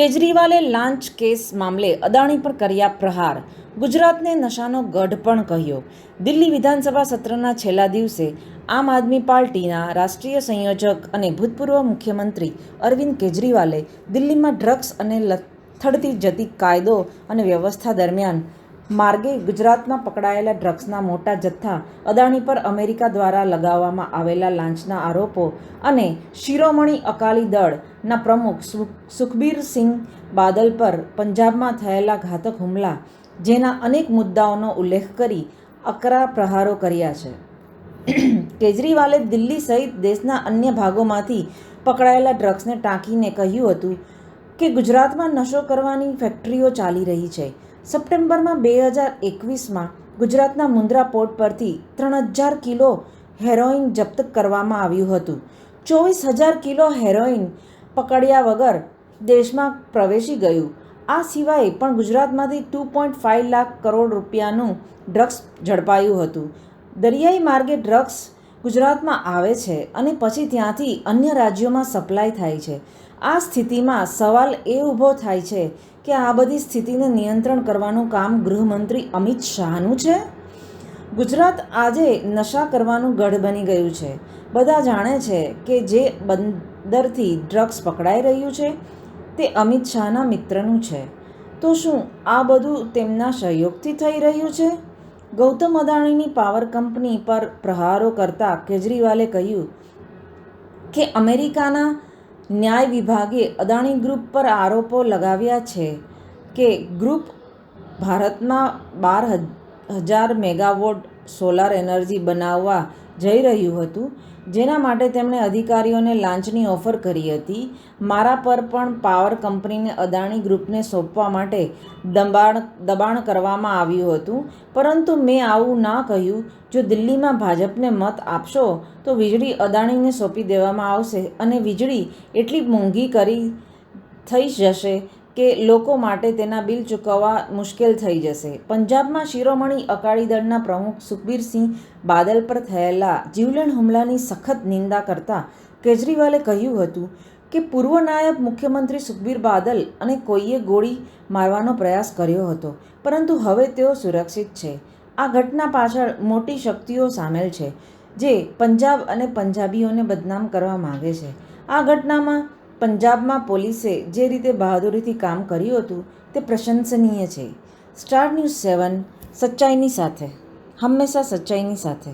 કેજરીવાલે લાંચ કેસ મામલે અદાણી પર કર્યા પ્રહાર. ગુજરાતને નશાનો ગઢ પણ કહ્યો. દિલ્હી વિધાનસભા સત્રના છેલ્લા દિવસે આમ આદમી પાર્ટીના રાષ્ટ્રીય સંયોજક અને ભૂતપૂર્વ મુખ્યમંત્રી અરવિંદ કેજરીવાલે દિલ્હીમાં ડ્રગ્સ અને લથડતી જતી કાયદો અને વ્યવસ્થા દરમિયાન માર્ગે ગુજરાતમાં પકડાયેલા ડ્રગ્સના મોટા જથ્થા, અદાણી પર અમેરિકા દ્વારા લગાવવામાં આવેલા લાંચના આરોપો અને શિરોમણી અકાલી દળના પ્રમુખ સુખબીરસિંહ બાદલ પર પંજાબમાં થયેલા ઘાતક હુમલા જેના અનેક મુદ્દાઓનો ઉલ્લેખ કરી આકરા પ્રહારો કર્યા છે. કેજરીવાલે દિલ્હી સહિત દેશના અન્ય ભાગોમાંથી પકડાયેલા ડ્રગ્સને ટાંકીને કહ્યું હતું કે ગુજરાતમાં નશો કરવાની ફેક્ટરીઓ ચાલી રહી છે. સપ્ટેમ્બરમાં 2021માં ગુજરાતના મુન્દ્રા પોર્ટ પરથી 3000 કિલો હેરોઇન જપ્ત કરવામાં આવ્યું હતું. 24,000 કિલો હેરોઇન પકડ્યા વગર દેશમાં પ્રવેશી ગયું. આ સિવાય પણ ગુજરાતમાંથી 2.5 લાખ કરોડ રૂપિયાનું ડ્રગ્સ ઝડપાયું હતું. દરિયાઈ માર્ગે ડ્રગ્સ ગુજરાતમાં આવે છે અને પછી ત્યાંથી અન્ય રાજ્યોમાં સપ્લાય થાય છે. આ સ્થિતિમાં સવાલ એ ઊભો થાય છે કે આ બધી સ્થિતિને નિયંત્રણ કરવાનું કામ ગૃહમંત્રી અમિત શાહનું છે. ગુજરાત આજે નશા કરવાનું ગઢ બની ગયું છે. બધા જાણે છે કે જે બંદરથી ડ્રગ્સ પકડાઈ રહ્યું છે તે અમિત શાહના મિત્રનું છે. તો શું આ બધું તેમના સહયોગથી થઈ રહ્યું છે? ગૌતમ અદાણીની પાવર કંપની પર પ્રહારો કરતા કેજરીવાલે કહ્યું કે અમેરિકાના ન્યાય વિભાગે અદાણી ગ્રુપ પર આરોપો લગાવ્યા છે કે ગ્રુપ ભારતમાં 12,000 મેગાવોટ સોલાર એનર્જી બનાવવા જઈ રહ્યું હતું, જેના માટે તેમણે અધિકારીઓને લાંચની ઓફર કરી હતી. મારા પર પણ પાવર કંપનીને અદાણી ગ્રુપને સોંપવા માટે દબાણ કરવામાં આવ્યું હતું, પરંતુ મેં આવું ના કહ્યું. જો દિલ્હીમાં ભાજપને મત આપશો તો વીજળી અદાણીને સોંપી દેવામાં આવશે અને વીજળી એટલી મોંઘી થઈ જશે કે લોકો માટે તેના બિલ ચૂકવવા મુશ્કેલ થઈ જશે. પંજાબમાં શિરોમણી અકાલી દળના પ્રમુખ સુખબીરસિંહ બાદલ પર થયેલા જીવલેણ હુમલાની સખત નિંદા કરતા કેજરીવાલે કહ્યું હતું કે પૂર્વ નાયબ મુખ્યમંત્રી સુખબીર બાદલ અને કોઈએ ગોળી મારવાનો પ્રયાસ કર્યો હતો, પરંતુ હવે તેઓ સુરક્ષિત છે. આ ઘટના પાછળ મોટી શક્તિઓ સામેલ છે જે પંજાબ અને પંજાબીઓને બદનામ કરવા માંગે છે. આ ઘટનામાં પંજાબમાં પોલીસે જે રીતે બહાદુરીથી કામ કર્યું હતું તે પ્રશંસનીય છે. સ્ટાર ન્યૂઝ 7 સચ્ચાઈની સાથે, હંમેશા સચ્ચાઈની સાથે.